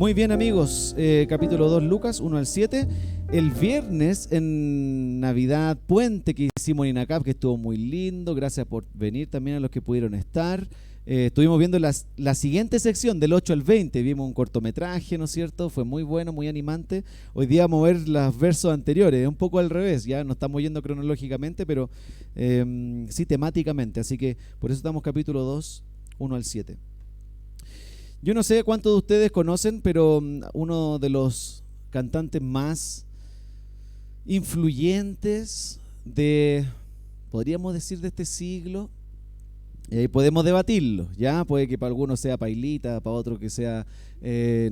Muy bien, amigos, capítulo 2, Lucas 1 al 7. El viernes en Navidad Puente que hicimos en INACAP, que estuvo muy lindo, gracias por venir también a los que pudieron estar. Estuvimos viendo la siguiente sección del 8 al 20, vimos un cortometraje, ¿no es cierto? Fue muy bueno, muy animante. Hoy día vamos a ver los versos anteriores, un poco al revés, ya no estamos yendo cronológicamente, pero sí temáticamente, así que por eso estamos capítulo 2, 1 al 7. Yo no sé cuántos de ustedes conocen, pero uno de los cantantes más influyentes podríamos decir, de este siglo, podemos debatirlo, ¿ya? Puede que para algunos sea Pailita, para otros que sea,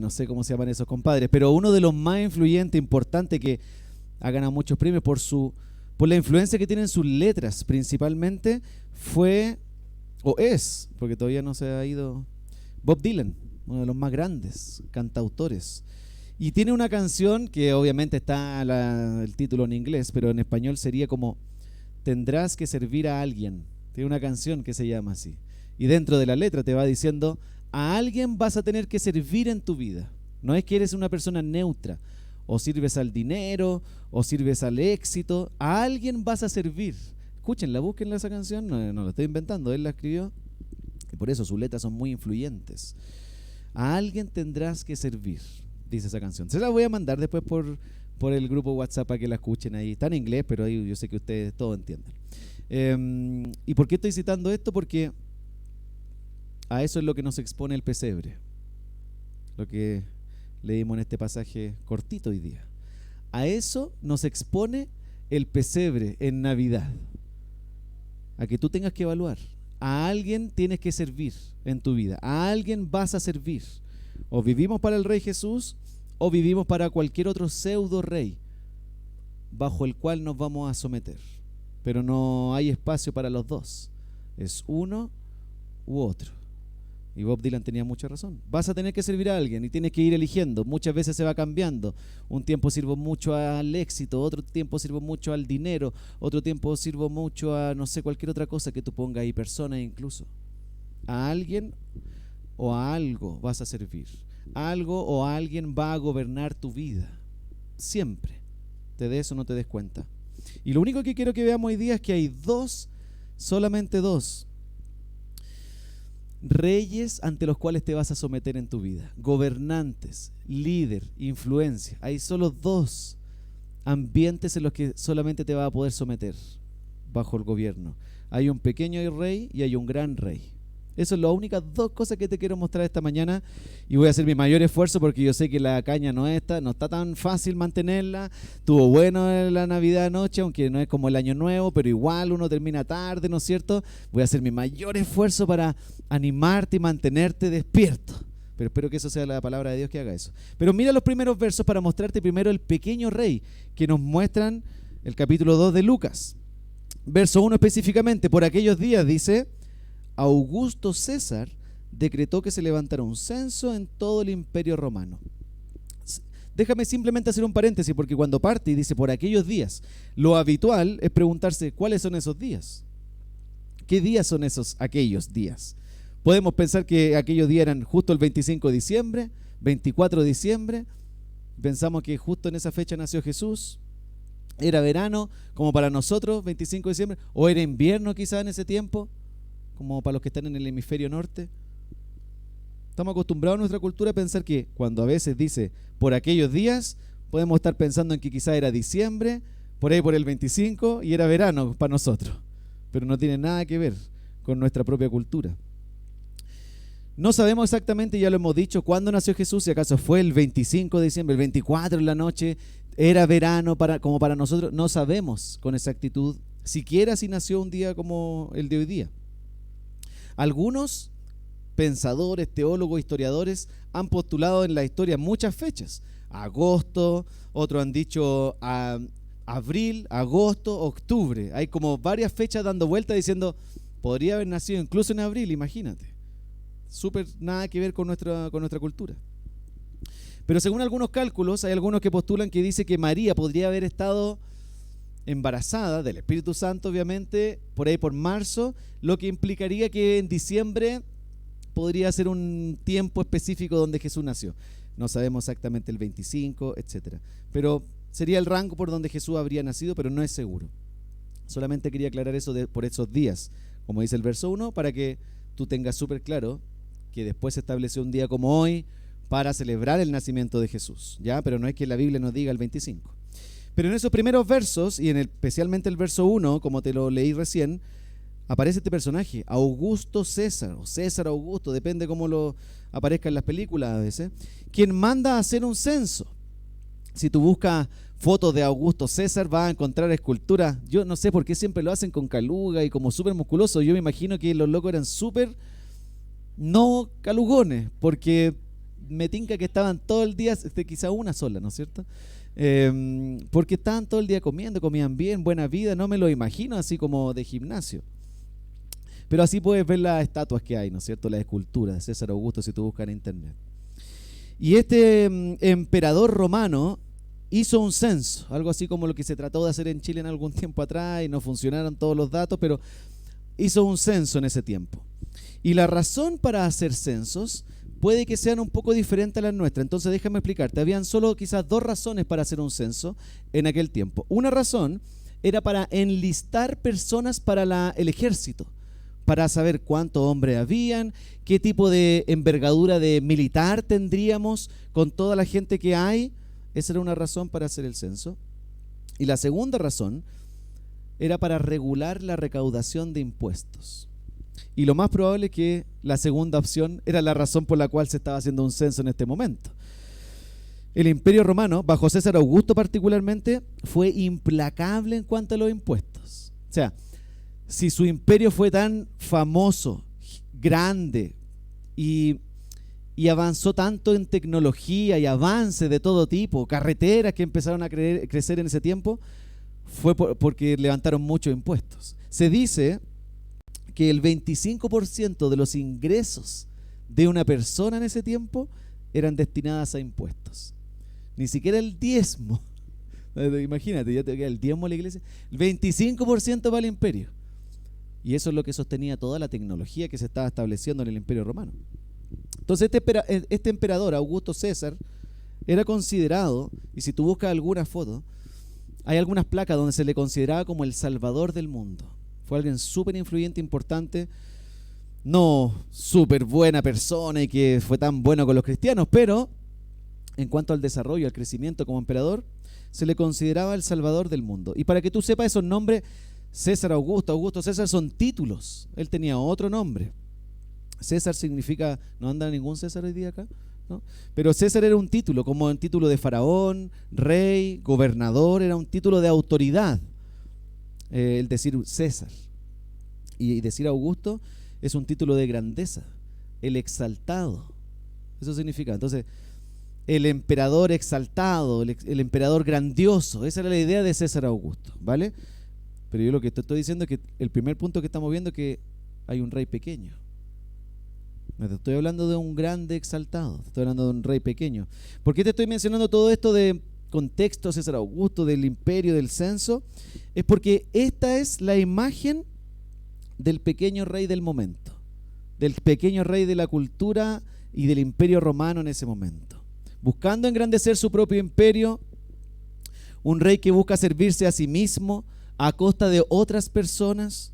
no sé cómo se llaman esos compadres, pero uno de los más influyentes, importante, que ha ganado muchos premios por la influencia que tienen sus letras, principalmente, fue, o es, porque todavía no se ha ido, Bob Dylan, uno de los más grandes cantautores. Y tiene una canción que obviamente está el título en inglés, pero en español sería como Tendrás que servir a alguien. Tiene una canción que se llama así. Y dentro de la letra te va diciendo, a alguien vas a tener que servir en tu vida. No es que eres una persona neutra, o sirves al dinero, o sirves al éxito. A alguien vas a servir. Escúchenla, búsquenla esa canción, no la estoy inventando, él la escribió. Y por eso sus letras son muy influyentes. A alguien tendrás que servir, dice esa canción. Se la voy a mandar después por el grupo WhatsApp para que la escuchen ahí. Está en inglés, pero ahí yo sé que ustedes todo entienden. ¿Y por qué estoy citando esto? Porque a eso es lo que nos expone el pesebre. Lo que leímos en este pasaje cortito hoy día. A eso nos expone el pesebre en Navidad. A que tú tengas que evaluar. A alguien tienes que servir en tu vida. A alguien vas a servir. O vivimos para el Rey Jesús o vivimos para cualquier otro pseudo rey bajo el cual nos vamos a someter. Pero no hay espacio para los dos. Es uno u otro. Y Bob Dylan tenía mucha razón. Vas a tener que servir a alguien y tienes que ir eligiendo. Muchas veces se va cambiando. Un tiempo sirvo mucho al éxito, otro tiempo sirvo mucho al dinero, otro tiempo sirvo mucho a, no sé, cualquier otra cosa que tú pongas ahí, personas incluso. A alguien o a algo vas a servir. Algo o alguien va a gobernar tu vida. Siempre. Te des o no te des cuenta. Y lo único que quiero que veamos hoy día es que hay solamente dos reyes ante los cuales te vas a someter en tu vida. Gobernantes, líder, influencia. Hay solo dos ambientes en los que solamente te vas a poder someter bajo el gobierno. Hay un pequeño rey y hay un gran rey. Esas son las únicas dos cosas que te quiero mostrar esta mañana y voy a hacer mi mayor esfuerzo porque yo sé que la caña no está tan fácil mantenerla. Estuvo bueno la Navidad anoche, aunque no es como el Año Nuevo, pero igual uno termina tarde, ¿no es cierto? Voy a hacer mi mayor esfuerzo para animarte y mantenerte despierto. Pero espero que eso sea la palabra de Dios que haga eso. Pero mira los primeros versos para mostrarte primero el pequeño rey que nos muestran el capítulo 2 de Lucas. Verso 1 específicamente, por aquellos días dice... Augusto César decretó que se levantara un censo en todo el imperio romano. Déjame simplemente hacer un paréntesis porque cuando parte y dice por aquellos días, lo habitual es preguntarse ¿cuáles son esos días? ¿Qué días son aquellos días? Podemos pensar que aquellos días eran justo el 25 de diciembre, 24 de diciembre, pensamos que justo en esa fecha nació Jesús, era verano como para nosotros, 25 de diciembre, o era invierno quizá en ese tiempo, como para los que están en el hemisferio norte. Estamos acostumbrados en nuestra cultura a pensar que cuando a veces dice por aquellos días, podemos estar pensando en que quizá era diciembre, por ahí por el 25 y era verano para nosotros, pero no tiene nada que ver con nuestra propia cultura. No sabemos exactamente, ya lo hemos dicho, cuándo nació Jesús, si acaso fue el 25 de diciembre, el 24 en la noche, era verano como para nosotros, no sabemos con exactitud, siquiera si nació un día como el de hoy día. Algunos pensadores, teólogos, historiadores han postulado en la historia muchas fechas. Agosto, otros han dicho abril, agosto, octubre. Hay como varias fechas dando vueltas diciendo, podría haber nacido incluso en abril, imagínate. Súper nada que ver con nuestra cultura. Pero según algunos cálculos, hay algunos que postulan que dice que María podría haber estado embarazada del Espíritu Santo, obviamente, por ahí por marzo, lo que implicaría que en diciembre podría ser un tiempo específico donde Jesús nació. no sabemos exactamente el 25, etc. Pero sería el rango por donde Jesús habría nacido, pero no es seguro. Solamente quería aclarar eso por esos días, como dice el verso 1, para que tú tengas súper claro que después se estableció un día como hoy para celebrar el nacimiento de Jesús, ¿ya? Pero no es que la Biblia nos diga el 25. Pero en esos primeros versos, y especialmente el verso 1, como te lo leí recién, aparece este personaje, Augusto César, o César Augusto, depende cómo lo aparezca en las películas a veces, quien manda a hacer un censo. Si tú buscas fotos de Augusto César, vas a encontrar esculturas. Yo no sé por qué siempre lo hacen con caluga y como súper musculoso. Yo me imagino que los locos eran súper no calugones, porque me tinca que estaban todo el día, quizá una sola, ¿no es cierto? Porque estaban todo el día comiendo, comían bien, buena vida. No me lo imagino así como de gimnasio. Pero así puedes ver las estatuas que hay, ¿no es cierto? Las esculturas de César Augusto si tú buscas en internet. Y este emperador romano hizo un censo, algo así como lo que se trató de hacer en Chile en algún tiempo atrás y no funcionaron todos los datos, pero hizo un censo en ese tiempo. Y la razón para hacer censos puede que sean un poco diferentes a las nuestras. Entonces déjame explicarte, habían solo quizás 2 razones para hacer un censo en aquel tiempo. Una razón era para enlistar personas para el ejército, para saber cuántos hombres habían, qué tipo de envergadura de militar tendríamos con toda la gente que hay. Esa era una razón para hacer el censo. Y la segunda razón era para regular la recaudación de impuestos. Y lo más probable es que la segunda opción era la razón por la cual se estaba haciendo un censo en este momento. El Imperio Romano, bajo César Augusto particularmente, fue implacable en cuanto a los impuestos. O sea, si su imperio fue tan famoso, grande y avanzó tanto en tecnología y avances de todo tipo, carreteras que empezaron a crecer en ese tiempo, fue porque levantaron muchos impuestos. Se dice que el 25% de los ingresos de una persona en ese tiempo eran destinadas a impuestos. Ni siquiera el diezmo. Imagínate, ya te queda el diezmo de la iglesia. El 25% va al imperio. Y eso es lo que sostenía toda la tecnología que se estaba estableciendo en el Imperio Romano. Entonces este emperador, Augusto César, era considerado, y si tú buscas alguna foto, hay algunas placas donde se le consideraba como el salvador del mundo. Fue alguien súper influyente, importante, no súper buena persona y que fue tan bueno con los cristianos, pero en cuanto al desarrollo, al crecimiento como emperador, se le consideraba el salvador del mundo. Y para que tú sepas esos nombres, César Augusto, Augusto César son títulos. Él tenía otro nombre. César significa, no anda ningún César hoy día acá, ¿no? Pero César era un título, como un título de faraón, rey, gobernador, era un título de autoridad. El decir César y decir Augusto es un título de grandeza, el exaltado. Eso significa, entonces, el emperador exaltado, el emperador grandioso. Esa era la idea de César Augusto, ¿vale? Pero yo lo que te estoy diciendo es que el primer punto que estamos viendo es que hay un rey pequeño. No te estoy hablando de un grande exaltado, te estoy hablando de un rey pequeño. ¿Por qué te estoy mencionando todo esto de contexto, César Augusto, del imperio, del censo? Es porque esta es la imagen del pequeño rey del momento, del pequeño rey de la cultura y del imperio romano en ese momento. Buscando engrandecer su propio imperio, un rey que busca servirse a sí mismo a costa de otras personas,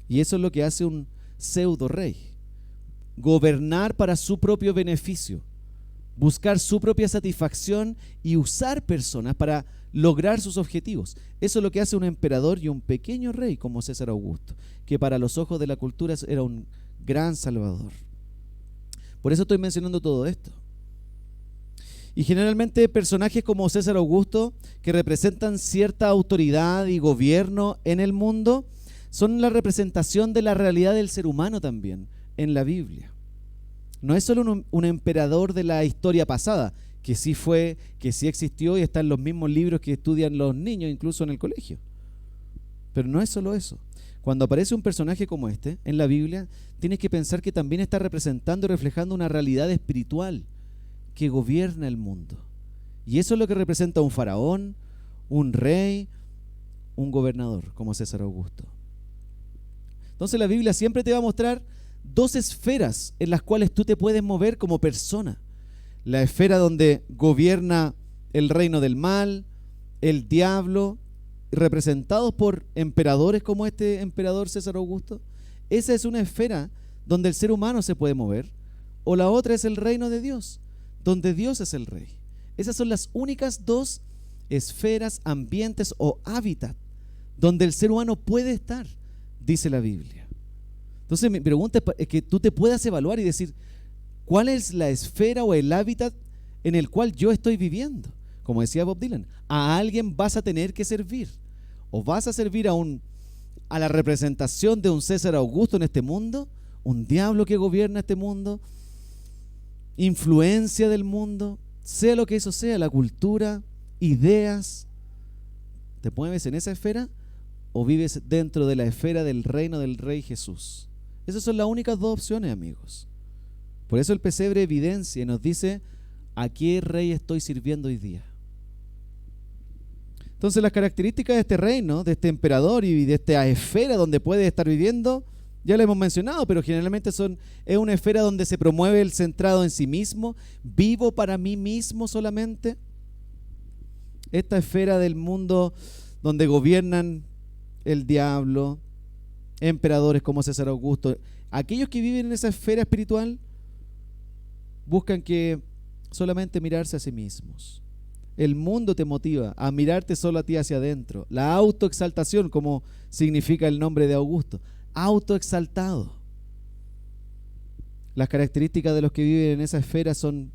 y eso es lo que hace un pseudo rey: gobernar para su propio beneficio, buscar su propia satisfacción y usar personas para lograr sus objetivos. Eso es lo que hace un emperador y un pequeño rey como César Augusto, que para los ojos de la cultura era un gran salvador. Por eso estoy mencionando todo esto. Y generalmente personajes como César Augusto, que representan cierta autoridad y gobierno en el mundo, son la representación de la realidad del ser humano también en la Biblia. No es solo un emperador de la historia pasada, que sí fue, que sí existió y está en los mismos libros que estudian los niños, incluso en el colegio. Pero no es solo eso. Cuando aparece un personaje como este en la Biblia, tienes que pensar que también está representando y reflejando una realidad espiritual que gobierna el mundo. Y eso es lo que representa un faraón, un rey, un gobernador como César Augusto. Entonces la Biblia siempre te va a mostrar 2 esferas en las cuales tú te puedes mover como persona: la esfera donde gobierna el reino del mal, el diablo, representados por emperadores como este emperador César Augusto. Esa es una esfera donde el ser humano se puede mover. O la otra es el reino de Dios, donde Dios es el rey. Esas son las únicas dos esferas, ambientes o hábitat donde el ser humano puede estar, dice la Biblia. Entonces mi pregunta es que tú te puedas evaluar y decir, ¿cuál es la esfera o el hábitat en el cual yo estoy viviendo? Como decía Bob Dylan, a alguien vas a tener que servir. O vas a servir a la representación de un César Augusto en este mundo, un diablo que gobierna este mundo, influencia del mundo, sea lo que eso sea, la cultura, ideas. ¿Te mueves en esa esfera o vives dentro de la esfera del reino del Rey Jesús? Esas son las únicas dos opciones, amigos. Por eso el pesebre evidencia y nos dice a qué rey estoy sirviendo hoy día. Entonces las características de este reino, de este emperador y de esta esfera donde puede estar viviendo, ya lo hemos mencionado, pero generalmente es una esfera donde se promueve el centrado en sí mismo, vivo para mí mismo solamente. Esta esfera del mundo donde gobiernan el diablo, emperadores como César Augusto, aquellos que viven en esa esfera espiritual buscan que solamente mirarse a sí mismos. El mundo te motiva a mirarte solo a ti hacia adentro. La autoexaltación, como significa el nombre de Augusto, autoexaltado. Las características de los que viven en esa esfera son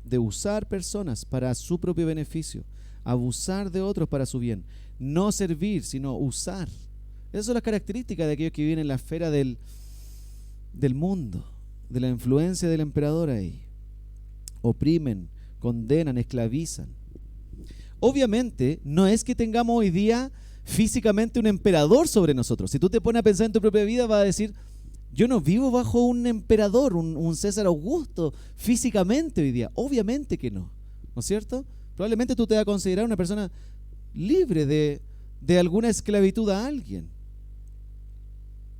de usar personas para su propio beneficio, abusar de otros para su bien, no servir, sino usar. Esas son las características de aquellos que viven en la esfera del mundo, de la influencia del emperador ahí. Oprimen, condenan, esclavizan. Obviamente, no es que tengamos hoy día físicamente un emperador sobre nosotros. Si tú te pones a pensar en tu propia vida, vas a decir, yo no vivo bajo un emperador, un César Augusto, físicamente hoy día. Obviamente que no, ¿no es cierto? Probablemente tú te vas a considerar una persona libre de alguna esclavitud a alguien.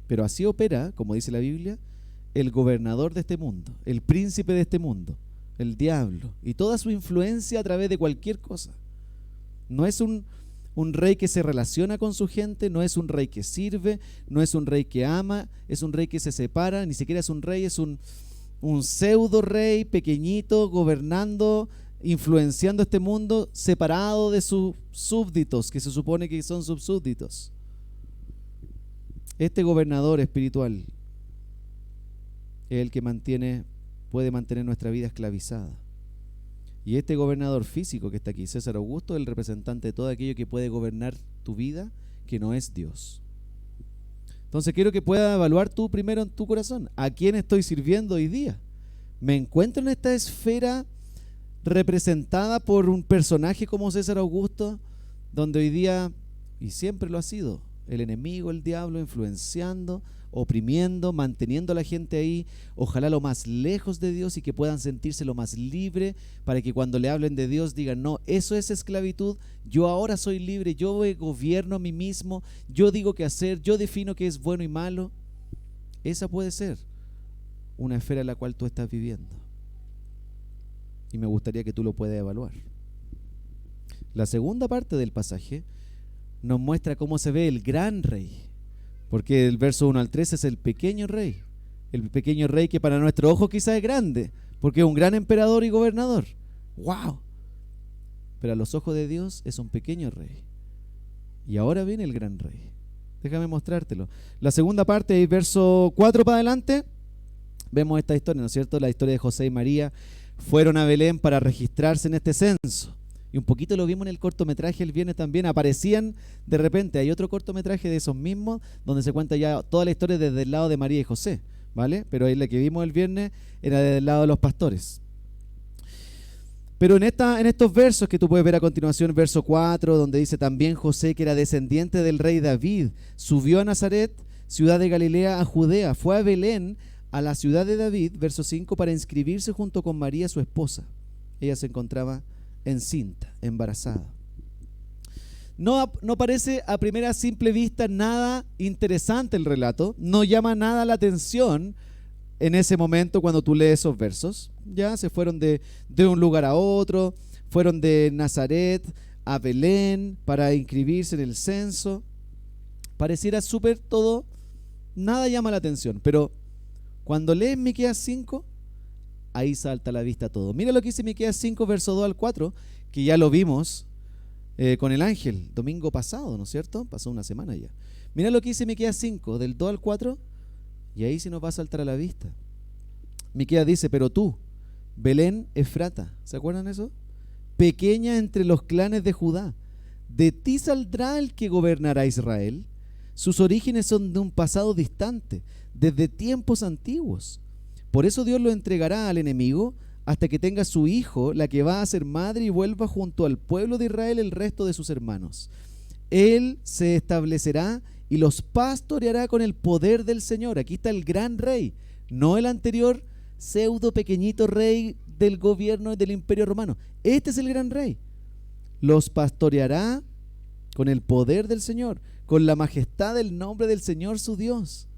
Pero así opera, como dice la Biblia, el gobernador de este mundo, el príncipe de este mundo, el diablo, y toda su influencia a través de cualquier cosa. No es un rey que se relaciona con su gente, no es un rey que sirve, no es un rey que ama, es un rey que se separa, ni siquiera es un rey, es un pseudo rey pequeñito, gobernando, influenciando este mundo, separado de sus súbditos, que se supone que son sus súbditos. Este gobernador espiritual es el que puede mantener nuestra vida esclavizada. Y este gobernador físico que está aquí, César Augusto, es el representante de todo aquello que puede gobernar tu vida, que no es Dios. Entonces quiero que puedas evaluar tú primero en tu corazón, ¿a quién estoy sirviendo hoy día? ¿Me encuentro en esta esfera representada por un personaje como César Augusto, donde hoy día, y siempre lo ha sido, el enemigo, el diablo, influenciando, oprimiendo, manteniendo a la gente ahí, ojalá lo más lejos de Dios y que puedan sentirse lo más libre, para que cuando le hablen de Dios digan, no, eso es esclavitud, yo ahora soy libre, yo gobierno a mí mismo, yo digo qué hacer, yo defino qué es bueno y malo? Esa puede ser una esfera en la cual tú estás viviendo, y me gustaría que tú lo puedas evaluar. La segunda parte del pasaje nos muestra cómo se ve el gran rey, porque el verso 1 al 3 es el pequeño rey que para nuestro ojo quizás es grande, porque es un gran emperador y gobernador. ¡Wow! Pero a los ojos de Dios es un pequeño rey. Y ahora viene el gran rey. Déjame mostrártelo. La segunda parte, verso 4 para adelante, vemos esta historia, ¿no es cierto? La historia de José y María fueron a Belén para registrarse en este censo. Y un poquito lo vimos en el cortometraje el viernes también, aparecían de repente, hay otro cortometraje de esos mismos, donde se cuenta ya toda la historia desde el lado de María y José, ¿vale? Pero ahí la que vimos el viernes era desde el lado de los pastores. Pero en estos versos que tú puedes ver a continuación, verso 4, donde dice también José, que era descendiente del rey David, subió a Nazaret, ciudad de Galilea, a Judea, fue a Belén, a la ciudad de David, verso 5, para inscribirse junto con María, su esposa. Ella se encontraba encinta, embarazada. No parece a primera simple vista nada interesante el relato, no llama nada la atención en ese momento cuando tú lees esos versos? Ya se fueron de un lugar a otro, fueron de Nazaret a Belén para inscribirse en el censo. Pareciera súper todo, nada llama la atención, pero cuando lees Miqueas 5, ahí salta a la vista todo. Mira lo que dice Miqueas 5, verso 2 al 4, que ya lo vimos con el ángel domingo pasado, ¿no es cierto? Pasó una semana ya. Mira lo que dice Miqueas 5, del 2 al 4, y ahí sí nos va a saltar a la vista. Miqueas dice: pero tú, Belén Efrata, ¿se acuerdan eso? Pequeña entre los clanes de Judá, de ti saldrá el que gobernará Israel. Sus orígenes son de un pasado distante, desde tiempos antiguos. Por eso Dios lo entregará al enemigo hasta que tenga su hijo, la que va a ser madre, y vuelva junto al pueblo de Israel el resto de sus hermanos. Él se establecerá y los pastoreará con el poder del Señor. Aquí está el gran rey, no el anterior pseudo pequeñito rey del gobierno del Imperio Romano. Este es el gran rey. Los pastoreará con el poder del Señor, con la majestad del nombre del Señor su Dios.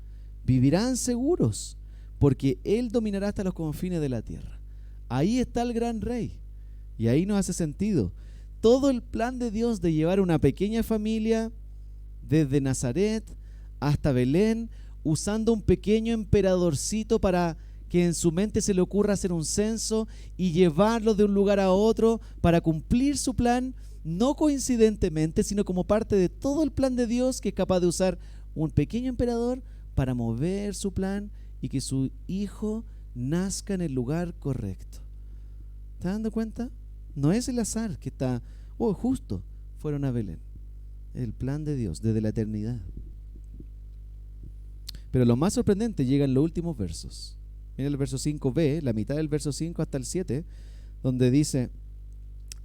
Vivirán seguros, porque Él dominará hasta los confines de la tierra. Ahí está el gran rey. Y ahí nos hace sentido todo el plan de Dios de llevar una pequeña familia desde Nazaret hasta Belén, usando un pequeño emperadorcito para que en su mente se le ocurra hacer un censo y llevarlo de un lugar a otro para cumplir su plan, no coincidentemente, sino como parte de todo el plan de Dios, que es capaz de usar un pequeño emperador para mover su plan y que su hijo nazca en el lugar correcto. ¿Estás dando cuenta? No es el azar que está, justo fueron a Belén. El plan de Dios desde la eternidad. Pero lo más sorprendente llega en los últimos versos. Mira el verso 5b, la mitad del verso 5 hasta el 7, donde dice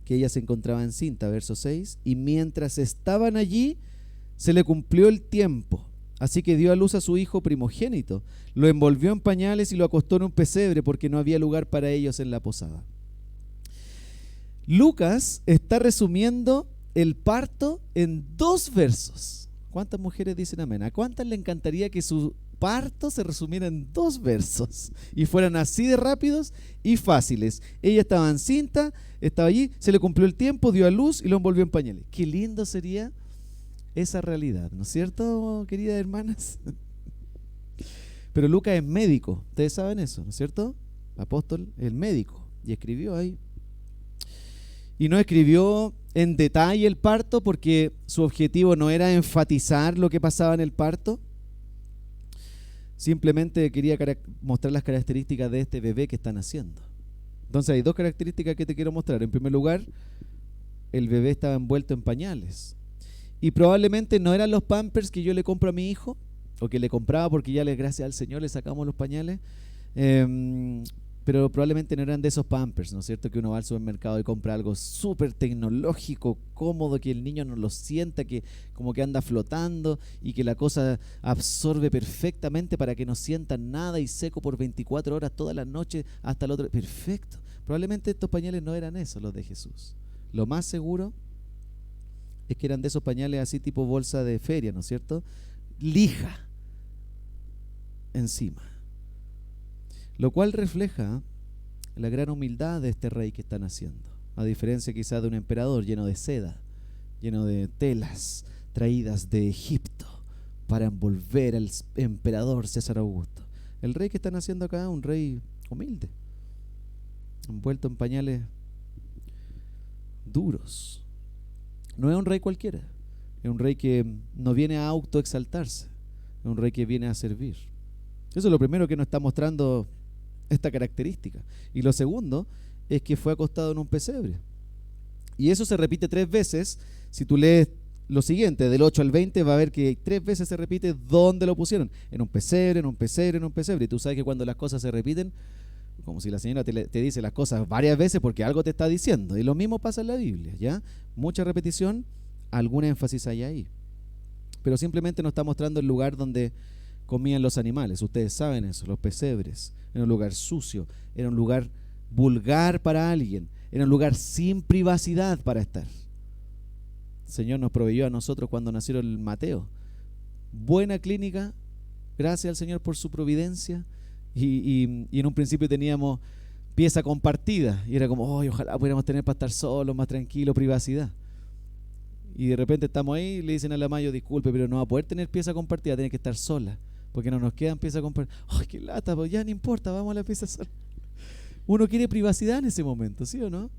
que ella se encontraba encinta, verso 6, y mientras estaban allí se le cumplió el tiempo, así que dio a luz a su hijo primogénito, lo envolvió en pañales y lo acostó en un pesebre porque no había lugar para ellos en la posada. Lucas está resumiendo el parto en 2 versos. ¿Cuántas mujeres dicen amén? ¿A cuántas le encantaría que su parto se resumiera en 2 versos y fueran así de rápidos y fáciles? Ella estaba encinta, estaba allí, se le cumplió el tiempo, dio a luz y lo envolvió en pañales. Qué lindo sería esa realidad, ¿no es cierto, queridas hermanas? Pero Lucas es médico, ustedes saben eso, ¿no es cierto? Apóstol, el médico, y escribió ahí. Y no escribió en detalle el parto porque su objetivo no era enfatizar lo que pasaba en el parto. Simplemente quería mostrar las características de este bebé que están haciendo. Entonces hay 2 características que te quiero mostrar. En primer lugar, el bebé estaba envuelto en pañales. Y probablemente no eran los Pampers que yo le compro a mi hijo, o que le compraba porque ya gracias al Señor le sacamos los pañales. Pero probablemente no eran de esos Pampers, ¿no es cierto? Que uno va al supermercado y compra algo súper tecnológico, cómodo, que el niño no lo sienta, que como que anda flotando y que la cosa absorbe perfectamente para que no sientan nada y seco por 24 horas toda la noche hasta el otro. Perfecto. Probablemente estos pañales no eran esos, los de Jesús. Lo más seguro es que eran de esos pañales así tipo bolsa de feria, ¿no es cierto? Lija encima. Lo cual refleja la gran humildad de este rey que están haciendo, a diferencia quizás de un emperador lleno de seda, lleno de telas traídas de Egipto para envolver al emperador César Augusto. El rey que están haciendo acá, un rey humilde, envuelto en pañales duros. No es un rey cualquiera, es un rey que no viene a autoexaltarse, es un rey que viene a servir. Eso es lo primero que nos está mostrando esta característica. Y lo segundo es que fue acostado en un pesebre. Y eso se repite 3 veces. Si tú lees lo siguiente, del 8 al 20, va a ver que 3 veces se repite dónde lo pusieron. En un pesebre, en un pesebre, en un pesebre. Y tú sabes que cuando las cosas se repiten, como si la señora te dice las cosas varias veces porque algo te está diciendo. Y lo mismo pasa en la Biblia, ¿ya? Mucha repetición, algún énfasis hay ahí. Pero simplemente nos está mostrando el lugar donde comían los animales. Ustedes saben eso, los pesebres. Era un lugar sucio, era un lugar vulgar para alguien, era un lugar sin privacidad para estar. El Señor nos proveyó a nosotros cuando nació el Mateo. Buena clínica, gracias al Señor por su providencia, Y en un principio teníamos pieza compartida y era como, oh, ojalá pudiéramos tener para estar solos, más tranquilo, privacidad. Y de repente estamos ahí y le dicen a la Mayo, disculpe, pero no va a poder tener pieza compartida, tiene que estar sola, porque no nos quedan piezas compartidas. ¡Ay, qué lata! Pues ya no importa, vamos a la pieza sola. Uno quiere privacidad en ese momento, ¿sí o no?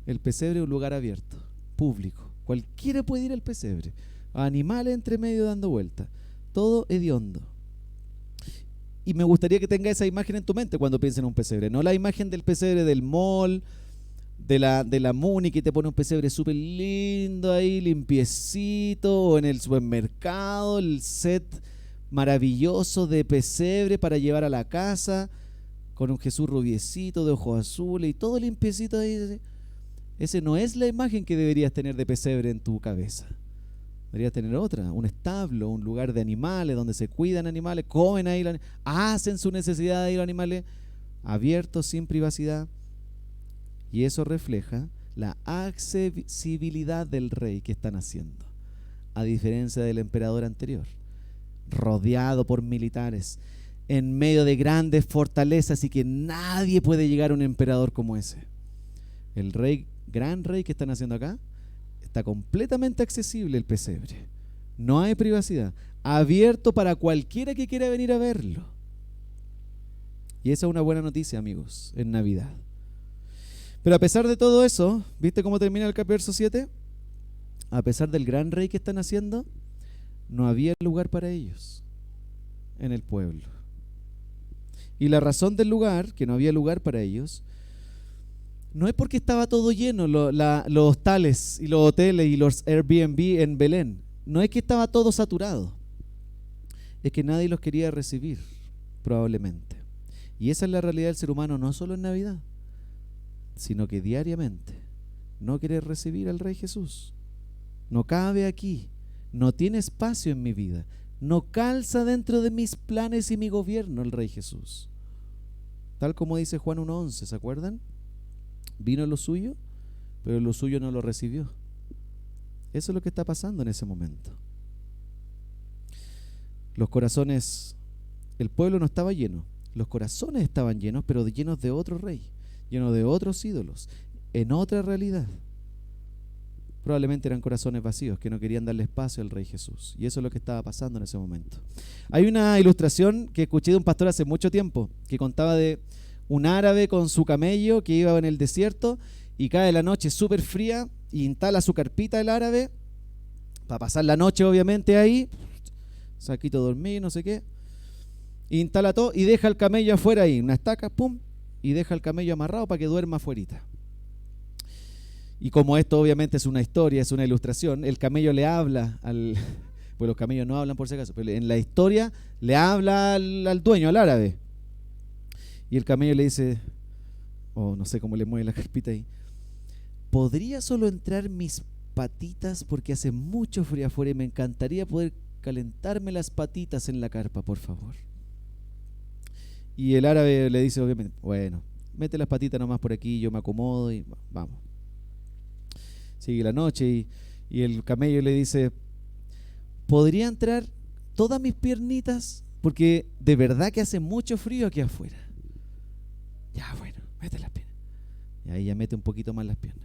El pesebre es un lugar abierto, público. Cualquiera puede ir al pesebre. Animales entre medio dando vueltas. Todo hediondo. Y me gustaría que tenga esa imagen en tu mente cuando pienses en un pesebre. No la imagen del pesebre del mall, de la Muni, que te pone un pesebre súper lindo ahí, limpiecito, o en el supermercado, el set maravilloso de pesebre para llevar a la casa, con un Jesús rubiecito, de ojos azules y todo limpiecito ahí. Ese no es la imagen que deberías tener de pesebre en tu cabeza. Deberías tener otra, un establo, un lugar de animales donde se cuidan animales, comen ahí, hacen su necesidad ahí los animales, abiertos, sin privacidad. Y eso refleja la accesibilidad del rey que están haciendo, a diferencia del emperador anterior, rodeado por militares, en medio de grandes fortalezas y que nadie puede llegar a un emperador como ese. El rey, gran rey que están haciendo acá, está completamente accesible el pesebre. No hay privacidad. Abierto para cualquiera que quiera venir a verlo. Y esa es una buena noticia, amigos, en Navidad. Pero a pesar de todo eso, ¿viste cómo termina el verso 7? A pesar del gran rey que están haciendo, no había lugar para ellos en el pueblo. Y la razón del lugar, que no había lugar para ellos, no es porque estaba todo lleno, los hostales y los hoteles y los Airbnb en Belén. No es que estaba todo saturado. Es que nadie los quería recibir, probablemente. Y esa es la realidad del ser humano, no solo en Navidad, sino que diariamente. No quiere recibir al Rey Jesús. No cabe aquí. No tiene espacio en mi vida. No calza dentro de mis planes y mi gobierno el Rey Jesús. Tal como dice Juan 1:11, ¿se acuerdan? Vino lo suyo, pero lo suyo no lo recibió. Eso es lo que está pasando en ese momento. Los corazones, el pueblo no estaba lleno, los corazones estaban llenos, pero llenos de otro rey, llenos de otros ídolos, en otra realidad. Probablemente eran corazones vacíos que no querían darle espacio al Rey Jesús. Y eso es lo que estaba pasando en ese momento. Hay una ilustración que escuché de un pastor hace mucho tiempo, que contaba de un árabe con su camello que iba en el desierto y cae la noche súper fría y instala su carpita el árabe para pasar la noche obviamente ahí, saquito dormir, no sé qué, instala todo y deja el camello afuera ahí, una estaca, pum, y deja el camello amarrado para que duerma afuerita. Y como esto obviamente es una historia, es una ilustración, el camello le habla al... Pues los camellos no hablan por si acaso, pero en la historia le habla al dueño, al árabe. Y el camello le dice, no sé cómo le mueve la carpita ahí, ¿podría solo entrar mis patitas porque hace mucho frío afuera y me encantaría poder calentarme las patitas en la carpa, por favor? Y el árabe le dice obviamente, bueno, mete las patitas nomás por aquí, yo me acomodo y vamos. Sigue la noche y el camello le dice, ¿podría entrar todas mis piernitas? Porque de verdad que hace mucho frío aquí afuera. Ya, bueno, mete las piernas. Y ahí ya mete un poquito más las piernas.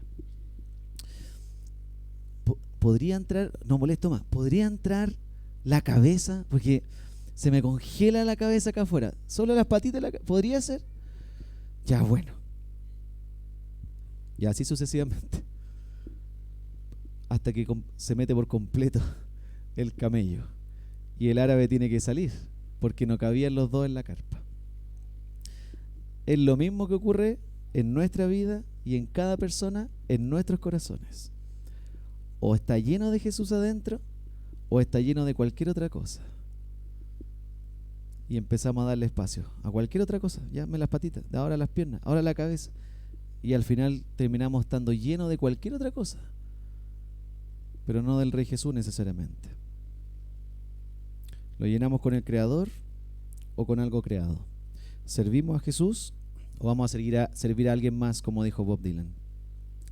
¿Podría entrar, no molesto más, podría entrar la cabeza? Porque se me congela la cabeza acá afuera. Solo las patitas, ¿podría ser? Ya, bueno. Y así sucesivamente. Hasta que se mete por completo el camello. Y el árabe tiene que salir, porque no cabían los dos en la carpa. Es lo mismo que ocurre en nuestra vida y en cada persona, en nuestros corazones. O está lleno de Jesús adentro, o está lleno de cualquier otra cosa. Y empezamos a darle espacio a cualquier otra cosa. Ya me las patitas, ahora las piernas, ahora la cabeza. Y al final terminamos estando llenos de cualquier otra cosa, pero no del Rey Jesús necesariamente. ¿Lo llenamos con el Creador o con algo creado? ¿Servimos a Jesús o vamos a servir a alguien más, como dijo Bob Dylan?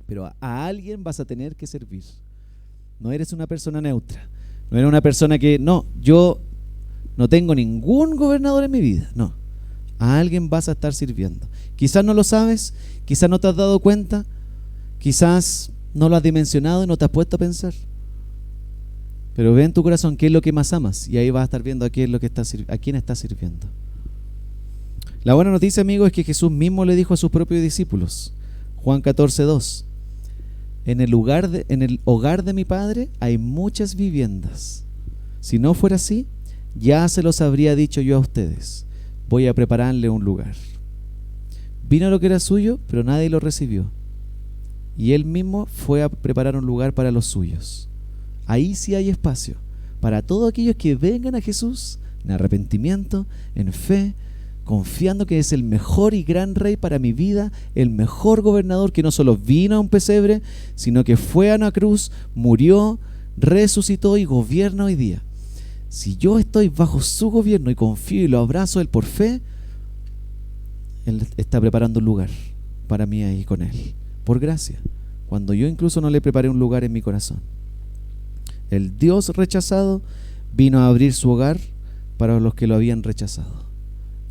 Pero a alguien vas a tener que servir. No eres una persona neutra. No eres una persona que, no, yo no tengo ningún gobernador en mi vida. No, A alguien vas a estar sirviendo. Quizás no lo sabes, quizás no te has dado cuenta, quizás no lo has dimensionado y no te has puesto a pensar. Pero ve en tu corazón qué es lo que más amas y ahí vas a estar viendo a quién estás sirviendo. La buena noticia, amigo, es que Jesús mismo le dijo a sus propios discípulos, Juan 14:2, en el hogar de mi Padre hay muchas viviendas. Si no fuera así, ya se los habría dicho yo a ustedes. Voy a prepararle un lugar. Vino lo que era suyo, pero nadie lo recibió. Y él mismo fue a preparar un lugar para los suyos. Ahí sí hay espacio para todos aquellos que vengan a Jesús en arrepentimiento, en fe, confiando que es el mejor y gran rey para mi vida, el mejor gobernador que no solo vino a un pesebre, sino que fue a una cruz, murió, resucitó y gobierna hoy día. Si yo estoy bajo su gobierno y confío y lo abrazo a él por fe, él está preparando un lugar para mí ahí con él, por gracia, cuando yo incluso no le preparé un lugar en mi corazón. El Dios rechazado vino a abrir su hogar para los que lo habían rechazado.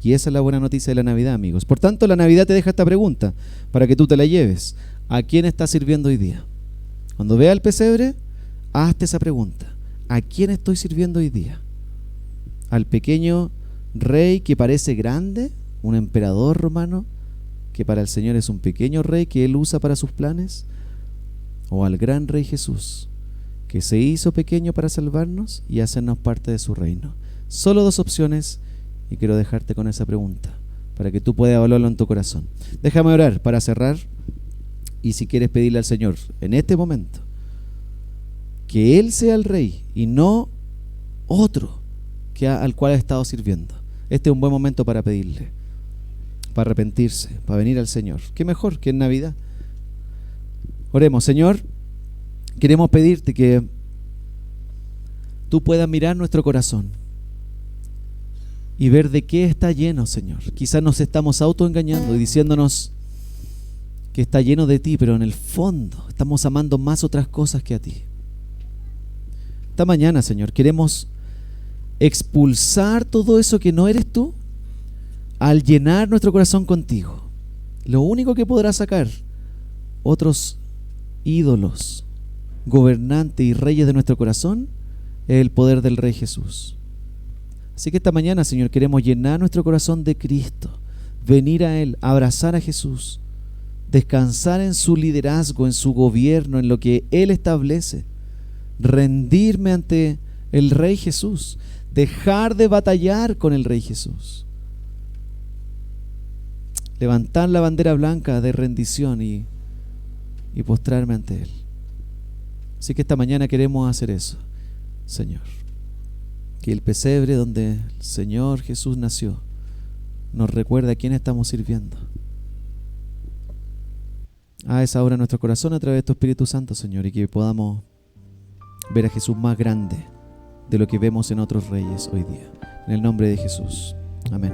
Y esa es la buena noticia de la Navidad, amigos. Por tanto, la Navidad te deja esta pregunta para que tú te la lleves. ¿A quién estás sirviendo hoy día? Cuando veas el pesebre, hazte esa pregunta. ¿A quién estoy sirviendo hoy día? ¿Al pequeño rey que parece grande, un emperador romano, que para el Señor es un pequeño rey que Él usa para sus planes? ¿O al gran Rey Jesús, que se hizo pequeño para salvarnos y hacernos parte de su reino? Solo dos opciones y quiero dejarte con esa pregunta para que tú puedas evaluarlo en tu corazón. Déjame orar para cerrar y si quieres pedirle al Señor en este momento que Él sea el Rey y no otro al cual ha estado sirviendo. Este es un buen momento para pedirle, para arrepentirse, para venir al Señor. ¿Qué mejor que en Navidad? Oremos. Señor, queremos pedirte que tú puedas mirar nuestro corazón y ver de qué está lleno, Señor. Quizás nos estamos autoengañando y diciéndonos que está lleno de ti, pero en el fondo estamos amando más otras cosas que a ti. Esta mañana, Señor, queremos expulsar todo eso que no eres tú al llenar nuestro corazón contigo. Lo único que podrá sacar otros ídolos, gobernantes y reyes de nuestro corazón es el poder del Rey Jesús. Así que esta mañana, Señor, queremos llenar nuestro corazón de Cristo, venir a Él, abrazar a Jesús, descansar en su liderazgo, en su gobierno, en lo que Él establece, rendirme ante el Rey Jesús, dejar de batallar con el Rey Jesús, levantar la bandera blanca de rendición y postrarme ante Él. Así que esta mañana queremos hacer eso, Señor. Que el pesebre donde el Señor Jesús nació nos recuerda a quién estamos sirviendo. Haz esa obra en nuestro corazón a través de tu Espíritu Santo, Señor, y que podamos ver a Jesús más grande de lo que vemos en otros reyes hoy día. En el nombre de Jesús. Amén.